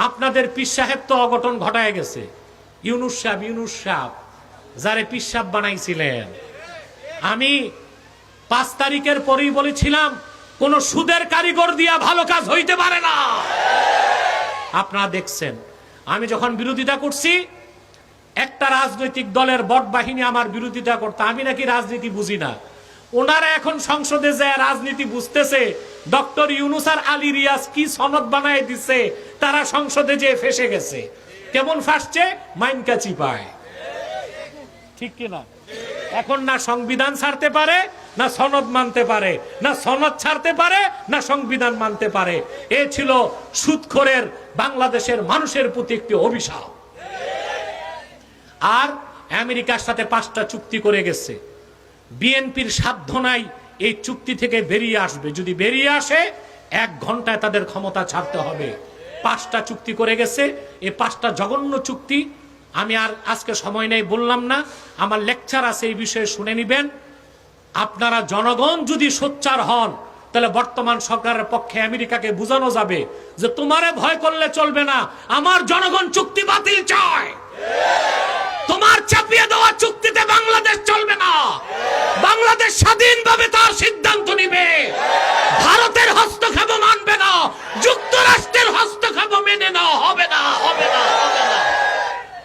আপনাদের পীর সাহেব তো অঘটন ঘটায় গেছে। ইউনুস সাহেব যারে পীর সাহেব বানাইছিলেন, আমি 5 তারিখের পরেই বলেছিলাম কোন সুদের কারিগর দিয়া ভালো কাজ হইতে পারে না। আপনারা দেখছেন, আমি যখন বিরোধিতা করছি, একটা রাজনৈতিক দলের বট বাহিনী আমার বিরোধিতা করতে, আমি নাকি রাজনীতি বুঝি না। ওনারা এখন সংসদে যায় রাজনীতি বুঝতেছে। ডক্টর ইউনুস আর আলী রিয়াজ কি সনদ বানায় দিছে, তারা সংসদে যে ফেসে গেছে। কেমন ফাঁসছে? মাইনকা চিপায়, ঠিক কিনা? এখন না সংবিধান ছাড়তে পারে, না সনদ মানতে পারে, না সনদ ছাড়তে পারে, না সংবিধান মানতে পারে। এ ছিল সুদখোরের বাংলাদেশের মানুষের প্রতি একটি অভিশাপ। আর আমেরিকার সাথে 5টা চুক্তি করে গেছে। বিএনপির সাধ্য নাই এই চুক্তি থেকে বেরিয়ে আসবে। যদি বেরিয়ে আসে 1 ঘন্টায় তাদের ক্ষমতা ছাড়তে হবে। 5টা চুক্তি করে গেছে। এই 5টা জঘন্য চুক্তি আমি আর আজকে সময় নেই, বললাম না, আমার লেকচার আছে এই বিষয়ে, শুনে নিবেন। আপনারা জনগণ যদি সোচ্চার হন, তাহলে বর্তমান সরকারের পক্ষে আমেরিকাকে বোঝানো যাবে যে তোমারে ভয় করলে চলবে না, আমার জনগণ চুক্তি বাতিল চায়। তোমার চাপিয়ে দেওয়া চুক্তিতে বাংলাদেশ চলবে না। বাংলাদেশ স্বাধীনভাবে